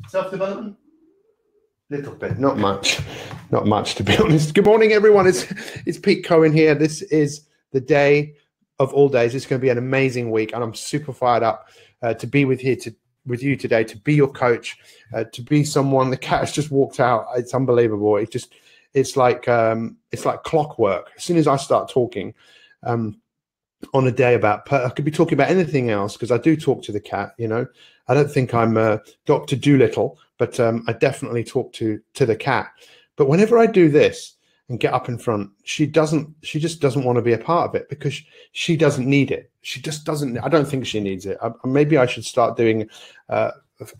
Self-development? Little bit, not much. Not much, to be honest. Good morning, everyone. It's Pete Cohen here. This is the day of all days. It's going to be an amazing week, and I'm super fired up to be with you today, to be your coach, to be someone. The cat has just walked out. It's unbelievable. It's like clockwork. As soon as I start talking on a day I could be talking about anything else, because I do talk to the cat. You know, I don't think I'm Dr. Doolittle, but I definitely talk to the cat. But whenever I do this and get up in front, she just doesn't want to be a part of it, because she doesn't need it. She just doesn't. I don't think she needs it. Maybe I should start doing a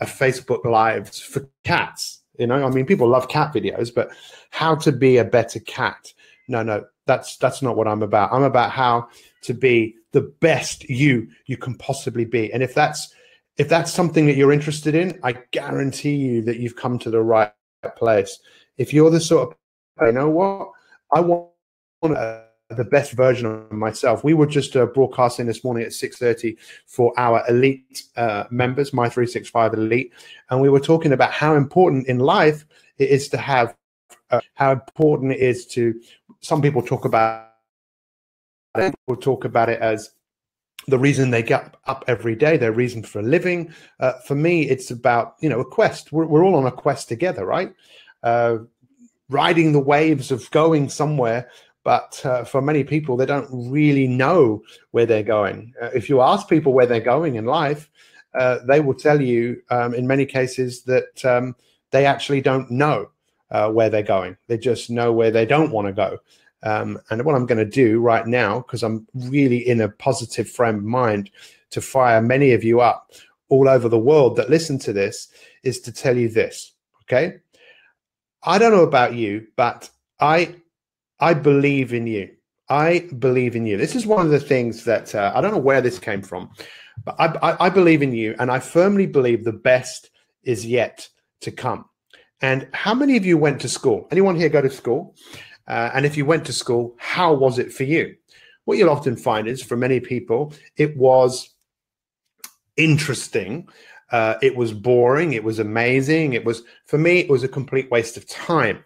Facebook Lives for cats. You know, I mean, people love cat videos, but how to be a better cat? No, that's not what I'm about. I'm about how to be the best you can possibly be. And if that's something that you're interested in, I guarantee you that you've come to the right place. If you're the sort of, you know what, I want the best version of myself. We were just broadcasting this morning at 6:30 for our elite members, My365 Elite, and we were talking about how important in life it is to have, how important it is to, some people talk about it as the reason they get up every day, their reason for living. For me, it's about, a quest. We're all on a quest together, right? Riding the waves of going somewhere. But for many people, they don't really know where they're going. If you ask people where they're going in life, they will tell you in many cases that they actually don't know where they're going. They just know where they don't want to go. And what I'm going to do right now, because I'm really in a positive frame of mind to fire many of you up all over the world that listen to this, is to tell you this, okay? I don't know about you, but I believe in you. I believe in you. This is one of the things that I don't know where this came from, but I believe in you, and I firmly believe the best is yet to come. And how many of you went to school? Anyone here go to school? And if you went to school, how was it for you? What you'll often find is, for many people, it was interesting. It was boring. It was amazing. For me, it was a complete waste of time.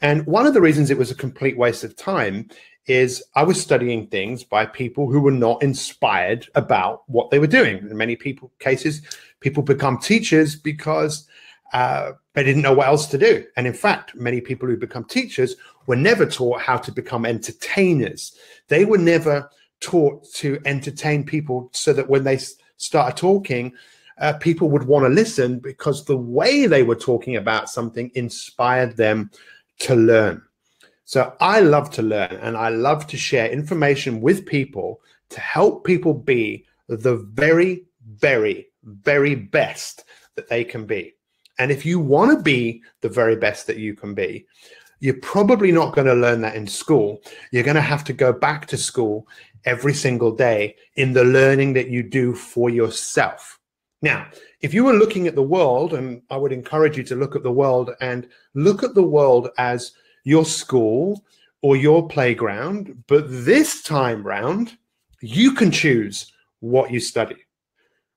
And one of the reasons it was a complete waste of time is I was studying things by people who were not inspired about what they were doing. In many cases, people become teachers because they didn't know what else to do. And in fact, many people who become teachers were never taught how to become entertainers. They were never taught to entertain people so that when they started talking, people would want to listen, because the way they were talking about something inspired them to learn. So I love to learn, and I love to share information with people to help people be the very, very, very best that they can be. And if you want to be the very best that you can be, you're probably not going to learn that in school. You're going to have to go back to school every single day in the learning that you do for yourself. Now, if you were looking at the world, and I would encourage you to look at the world, and look at the world as your school or your playground, but this time round, you can choose what you study.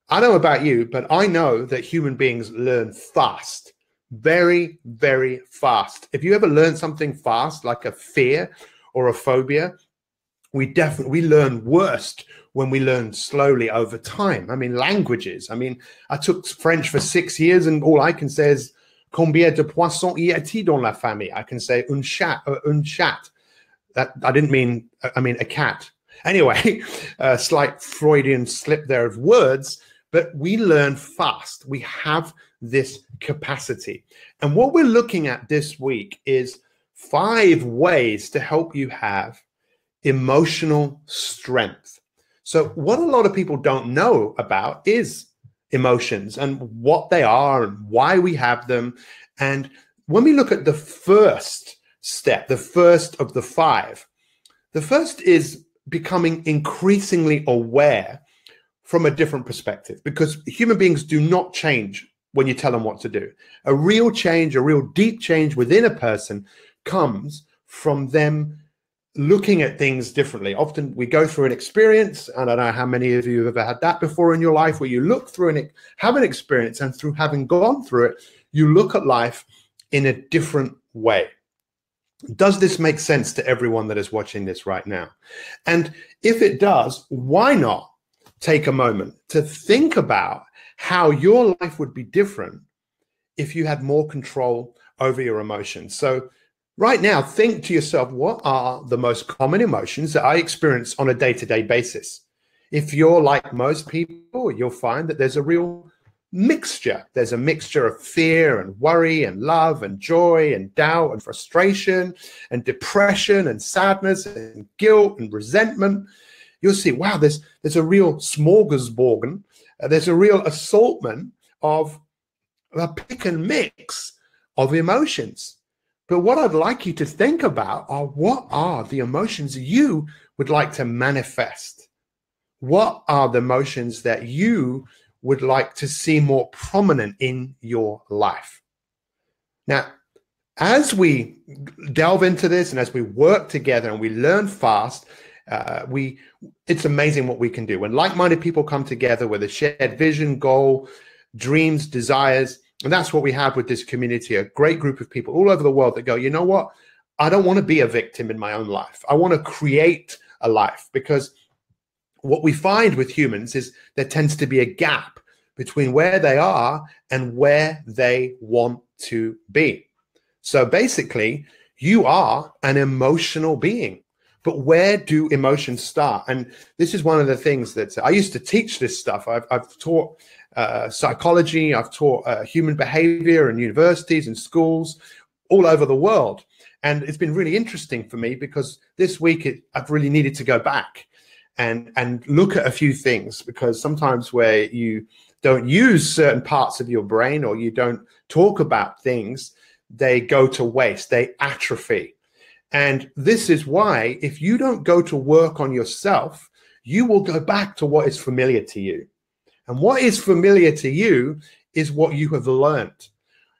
I don't know about you, but I know that human beings learn fast, very, very fast. If you ever learn something fast, like a fear or a phobia, we learn worst when we learn slowly over time. I mean, languages. I mean, I took French for 6 years, and all I can say is combien de poissons y a-t-il dans la famille? I can say un chat. That I didn't mean. I mean a cat. Anyway, a slight Freudian slip there of words. But we learn fast. We have this capacity. And what we're looking at this week is 5 ways to help you have emotional strength. So what a lot of people don't know about is emotions, and what they are and why we have them. And when we look at the first step, the first of the 5, the first is becoming increasingly aware from a different perspective, because human beings do not change when you tell them what to do. A real change, a real deep change within a person comes from them looking at things differently. Often we go through an experience, and I don't know how many of you have ever had that before in your life, where you look through and have an experience, and through having gone through it, you look at life in a different way. Does this make sense to everyone that is watching this right now? And if it does, why not take a moment to think about how your life would be different if you had more control over your emotions? So right now, think to yourself, what are the most common emotions that I experience on a day-to-day basis? If you're like most people, you'll find that there's a real mixture. There's a mixture of fear and worry and love and joy and doubt and frustration and depression and sadness and guilt and resentment. You'll see, wow, there's a real smorgasbord. There's a real assortment of a pick and mix of emotions. But what I'd like you to think about are, what are the emotions you would like to manifest? What are the emotions that you would like to see more prominent in your life? Now, as we delve into this and as we work together and we learn fast, it's amazing what we can do. When like-minded people come together with a shared vision, goal, dreams, desires, and that's what we have with this community, a great group of people all over the world that go, you know what? I don't want to be a victim in my own life. I want to create a life, because what we find with humans is there tends to be a gap between where they are and where they want to be. So basically, you are an emotional being. But where do emotions start? And this is one of the things that I used to teach this stuff. I've taught psychology, I've taught human behavior in universities and schools all over the world. And it's been really interesting for me, because this week I've really needed to go back and look at a few things, because sometimes where you don't use certain parts of your brain or you don't talk about things, they go to waste, they atrophy. And this is why, if you don't go to work on yourself, you will go back to what is familiar to you. And what is familiar to you is what you have learned,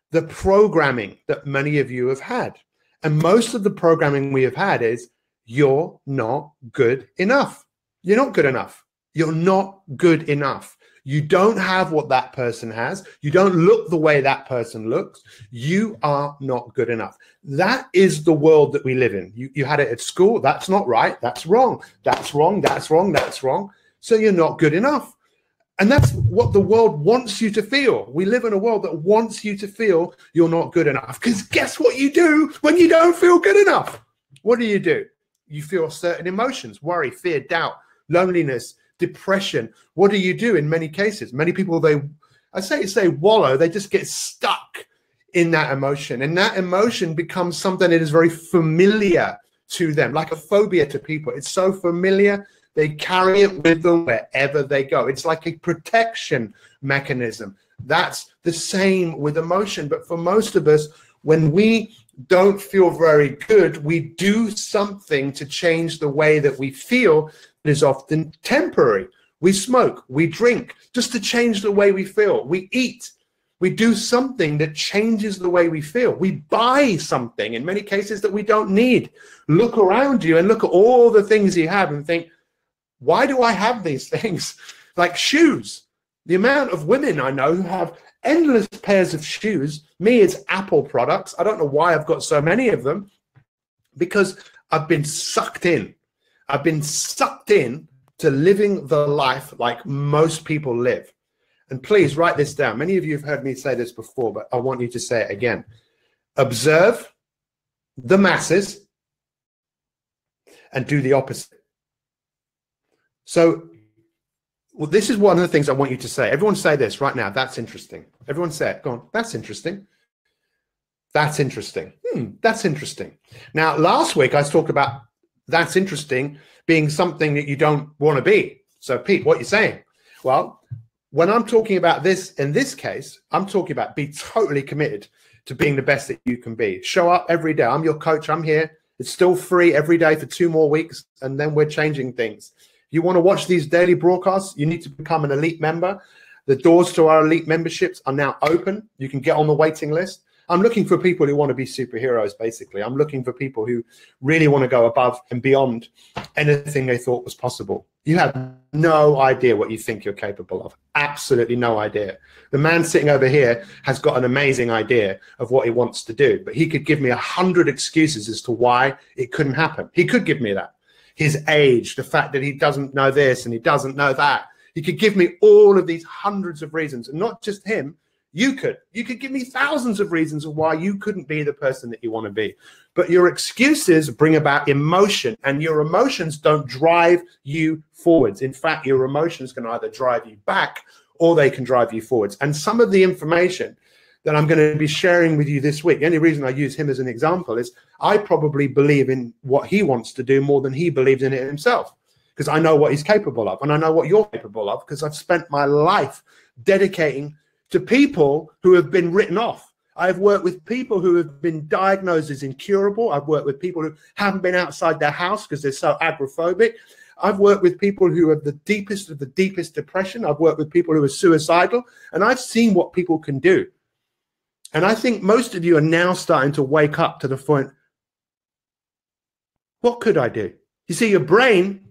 the programming that many of you have had. And most of the programming we have had is, you're not good enough. You're not good enough. You're not good enough. You don't have what that person has. You don't look the way that person looks. You are not good enough. That is the world that we live in. You had it at school. That's not right. That's wrong. That's wrong. That's wrong. That's wrong. So you're not good enough. And that's what the world wants you to feel. We live in a world that wants you to feel you're not good enough. Because guess what you do when you don't feel good enough? What do? You feel certain emotions: worry, fear, doubt, loneliness, depression. What do you do in many cases? Many people, I say wallow, they just get stuck in that emotion. And that emotion becomes something that is very familiar to them, like a phobia to people. It's so familiar, they carry it with them wherever they go. It's like a protection mechanism. That's the same with emotion. But for most of us, when we don't feel very good, we do something to change the way that we feel. It is often temporary. We smoke, we drink, just to change the way we feel. We eat, we do something that changes the way we feel. We buy something, in many cases, that we don't need. Look around you and look at all the things you have and think, why do I have these things? Like shoes. The amount of women I know who have endless pairs of shoes. Me, it's Apple products. I don't know why I've got so many of them, because I've been sucked in. I've been sucked in to living the life like most people live. And please write this down. Many of you have heard me say this before, but I want you to say it again. Observe the masses and do the opposite. So, well, this is one of the things I want you to say. Everyone say this right now. That's interesting. Everyone say it. Go on. That's interesting. That's interesting. That's interesting. Now, last week I talked about that's interesting being something that you don't want to be. So, Pete, what are you saying? Well, when I'm talking about this, in this case, I'm talking about be totally committed to being the best that you can be. Show up every day. I'm your coach. I'm here. It's still free every day for 2 more weeks, and then we're changing things. If you want to watch these daily broadcasts, you need to become an elite member. The doors to our elite memberships are now open. You can get on the waiting list. I'm looking for people who want to be superheroes, basically. I'm looking for people who really want to go above and beyond anything they thought was possible. You have no idea what you think you're capable of. Absolutely no idea. The man sitting over here has got an amazing idea of what he wants to do, but he could give me 100 excuses as to why it couldn't happen. He could give me that. His age, the fact that he doesn't know this and he doesn't know that. He could give me all of these hundreds of reasons, and not just him. You could give me thousands of reasons of why you couldn't be the person that you want to be. But your excuses bring about emotion, and your emotions don't drive you forwards. In fact, your emotions can either drive you back or they can drive you forwards. And some of the information that I'm going to be sharing with you this week, the only reason I use him as an example is I probably believe in what he wants to do more than he believes in it himself, because I know what he's capable of, and I know what you're capable of, because I've spent my life dedicating to people who have been written off. I've worked with people who have been diagnosed as incurable. I've worked with people who haven't been outside their house because they're so agoraphobic. I've worked with people who have the deepest of the deepest depression. I've worked with people who are suicidal, and I've seen what people can do. And I think most of you are now starting to wake up to the point, what could I do? You see, your brain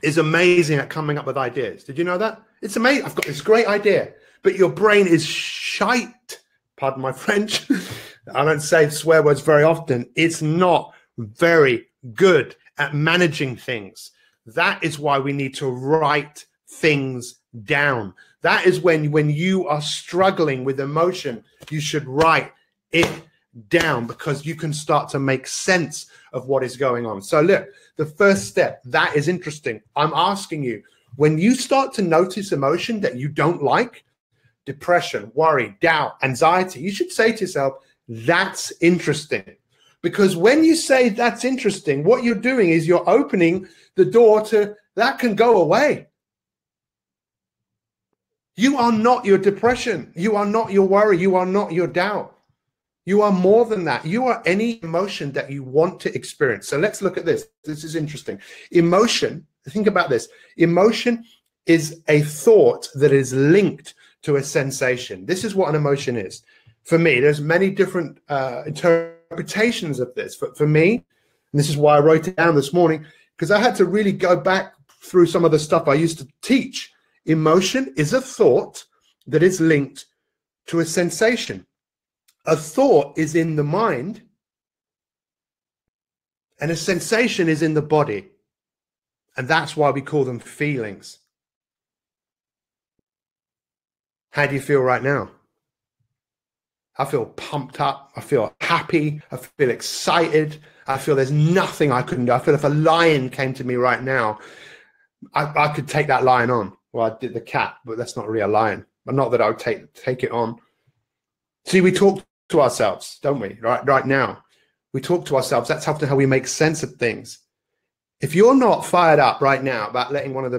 is amazing at coming up with ideas. Did you know that? It's amazing. I've got this great idea. But your brain is shite. Pardon my French. I don't say swear words very often. It's not very good at managing things. That is why we need to write things down. That is when you are struggling with emotion, you should write it down, because you can start to make sense of what is going on. So look, the first step, that is interesting. I'm asking you, when you start to notice emotion that you don't like, depression, worry, doubt, anxiety, you should say to yourself, that's interesting. Because when you say that's interesting, what you're doing is you're opening the door to that can go away. You are not your depression. You are not your worry. You are not your doubt. You are more than that. You are any emotion that you want to experience. So let's look at this. This is interesting. Emotion, think about this. Emotion is a thought that is linked to a sensation. This is what an emotion is. For me, there's many different interpretations of this. For me, and this is why I wrote it down this morning, because I had to really go back through some of the stuff I used to teach. Emotion is a thought that is linked to a sensation. A thought is in the mind, and a sensation is in the body. And that's why we call them feelings. How do you feel right now? I feel pumped up. I feel happy. I feel excited. I feel there's nothing I couldn't do. I feel if a lion came to me right now, I could take that lion on. Well, I did the cat, but that's not really a lion. But not that I would take it on. See, we talk to ourselves, don't we? Right now, we talk to ourselves. That's often how we make sense of things. If you're not fired up right now about letting one of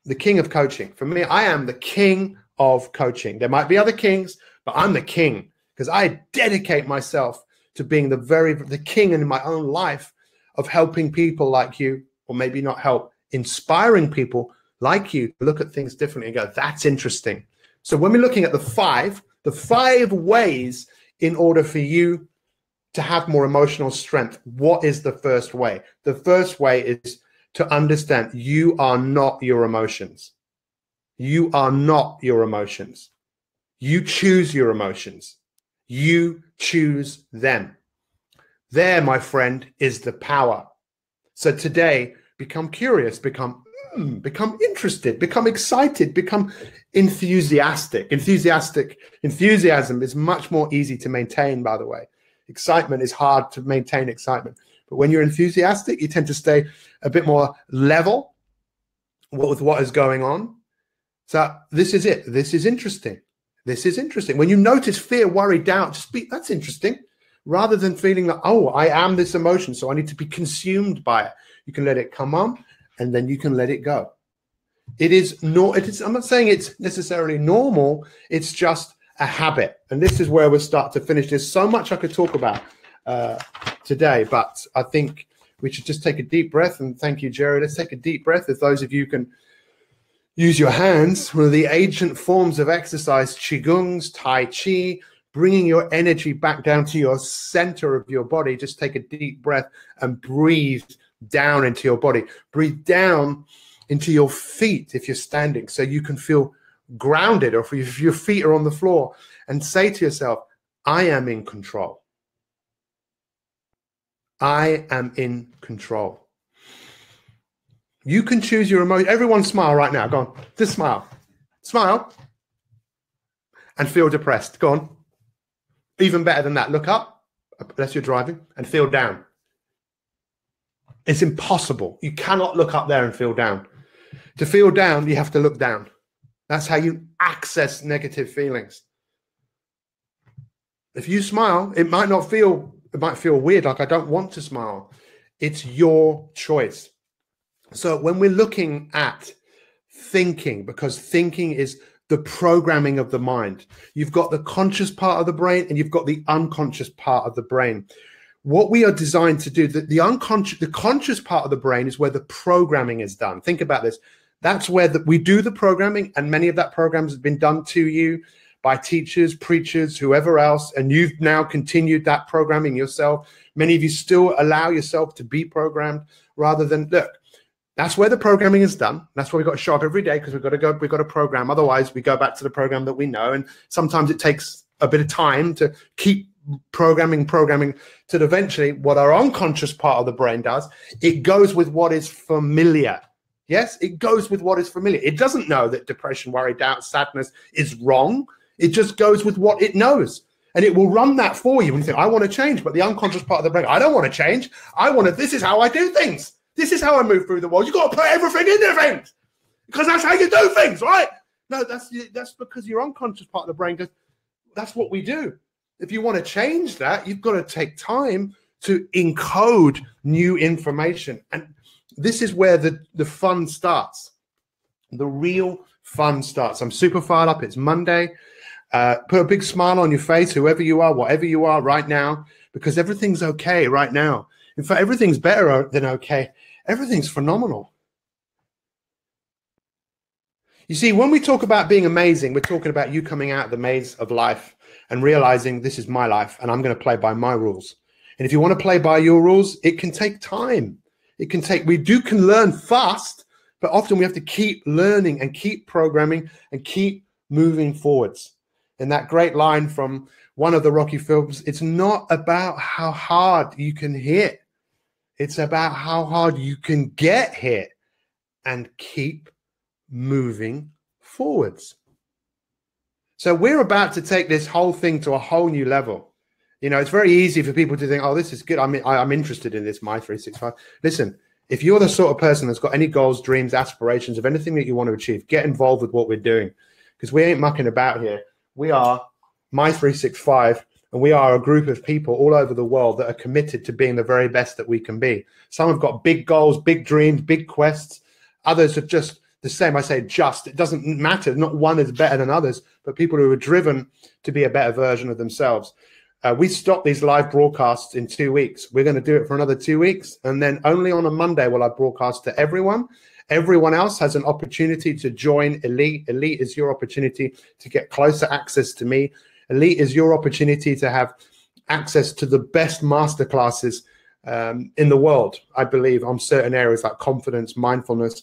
the king of coaching, for me, I am the king of coaching. There might be other kings, but I'm the king, because I dedicate myself to being the king in my own life of helping people like you, or maybe not help, inspiring people like you to look at things differently and go, that's interesting. So when we're looking at the five ways in order for you to have more emotional strength, what is the first way? The first way is to understand you are not your emotions. You are not your emotions. You choose your emotions. You choose them. There, my friend, is the power. So today, become curious, become interested, become excited, become enthusiastic. Enthusiasm is much more easy to maintain, by the way. Excitement is hard to maintain excitement. But when you're enthusiastic, you tend to stay a bit more level with what is going on. So this is it. This is interesting. This is interesting. When you notice fear, worry, doubt, that's interesting. Rather than feeling like, oh, I am this emotion, so I need to be consumed by it. You can let it come on, and then you can let it go. I'm not saying it's necessarily normal. It's just a habit. And this is where we'll start to finish. There's so much I could talk about today, but I think we should just take a deep breath. And thank you, Jerry. Let's take a deep breath. If those of you can use your hands, one of the ancient forms of exercise, Qigongs, Tai Chi, bringing your energy back down to your center of your body. Just take a deep breath and breathe down into your body. Breathe down into your feet if you're standing, so you can feel grounded, or if your feet are on the floor, and say to yourself, I am in control. I am in control. You can choose your emotion. Everyone smile right now. Go on. Just smile. Smile. And feel depressed. Go on. Even better than that. Look up, unless you're driving, and feel down. It's impossible. You cannot look up there and feel down. To feel down, you have to look down. That's how you access negative feelings. If you smile, it might feel weird, like I don't want to smile. It's your choice. So when we're looking at thinking, because thinking is the programming of the mind, you've got the conscious part of the brain and you've got the unconscious part of the brain. What we are designed to do, the conscious part of the brain is where the programming is done. Think about this. That's where we do the programming, and many of that program has been done to you by teachers, preachers, whoever else, and you've now continued that programming yourself. Many of you still allow yourself to be programmed rather than, look, that's where the programming is done. That's why we've got to show up every day, because we've got to program. Otherwise, we go back to the program that we know. And sometimes it takes a bit of time to keep programming till eventually what our unconscious part of the brain does, it goes with what is familiar. Yes, it goes with what is familiar. It doesn't know that depression, worry, doubt, sadness is wrong. It just goes with what it knows. And it will run that for you. And you think, I want to change. But the unconscious part of the brain, I don't want to change. This is how I do things. This is how I move through the world. You've got to put everything into things, because that's how you do things, right? No, that's because your unconscious part of the brain goes, that's what we do. If you want to change that, you've got to take time to encode new information. And this is where the fun starts. The real fun starts. I'm super fired up. It's Monday. Put a big smile on your face, whoever you are, whatever you are right now, because everything's okay right now. In fact, everything's better than okay. Everything's phenomenal. You see, when we talk about being amazing, we're talking about you coming out of the maze of life and realizing this is my life and I'm going to play by my rules. And if you want to play by your rules, it can take time. Can learn fast, but often we have to keep learning and keep programming and keep moving forwards. And that great line from one of the Rocky films, it's not about how hard you can hit. It's about how hard you can get hit and keep moving forwards. So we're about to take this whole thing to a whole new level. You know, it's very easy for people to think, oh, this is good. I'm interested in this, My365. Listen, if you're the sort of person that's got any goals, dreams, aspirations of anything that you want to achieve, get involved with what we're doing, because we ain't mucking about here. We are My365, and we are a group of people all over the world that are committed to being the very best that we can be. Some have got big goals, big dreams, big quests. Others are just the same. I say just, it doesn't matter. Not one is better than others, but people who are driven to be a better version of themselves. We stop these live broadcasts in 2 weeks. We're going to do it for another 2 weeks. And then only on a Monday will I broadcast to everyone. Everyone else has an opportunity to join Elite. Elite is your opportunity to get closer access to me. Elite is your opportunity to have access to the best masterclasses in the world, I believe, on certain areas like confidence, mindfulness,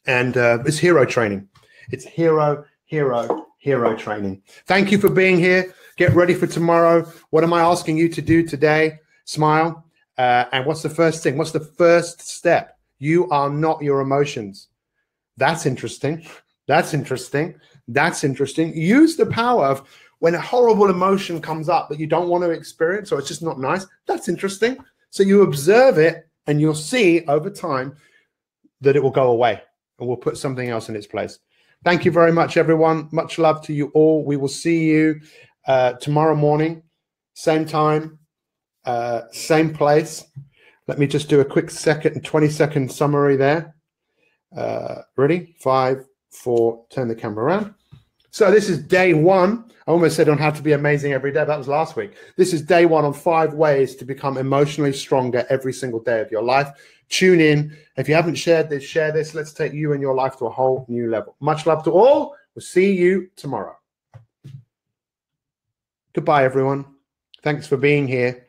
and it's hero training. It's hero training. Thank you for being here. Get ready for tomorrow. What am I asking you to do today? Smile. And what's the first thing? What's the first step? You are not your emotions. That's interesting. That's interesting. That's interesting. Use the power of when a horrible emotion comes up that you don't want to experience, or it's just not nice. That's interesting. So you observe it and you'll see over time that it will go away and we'll put something else in its place. Thank you very much, everyone. Much love to you all. We will see you tomorrow morning, same time, same place. Let me just do a quick 20-second summary there. Ready? 5, 4, turn the camera around. So this is day 1. I almost said on how to be amazing every day. That was last week. This is day 1 on 5 ways to become emotionally stronger every single day of your life. Tune in. If you haven't shared this, share this. Let's take you and your life to a whole new level. Much love to all. We'll see you tomorrow. Goodbye, everyone. Thanks for being here.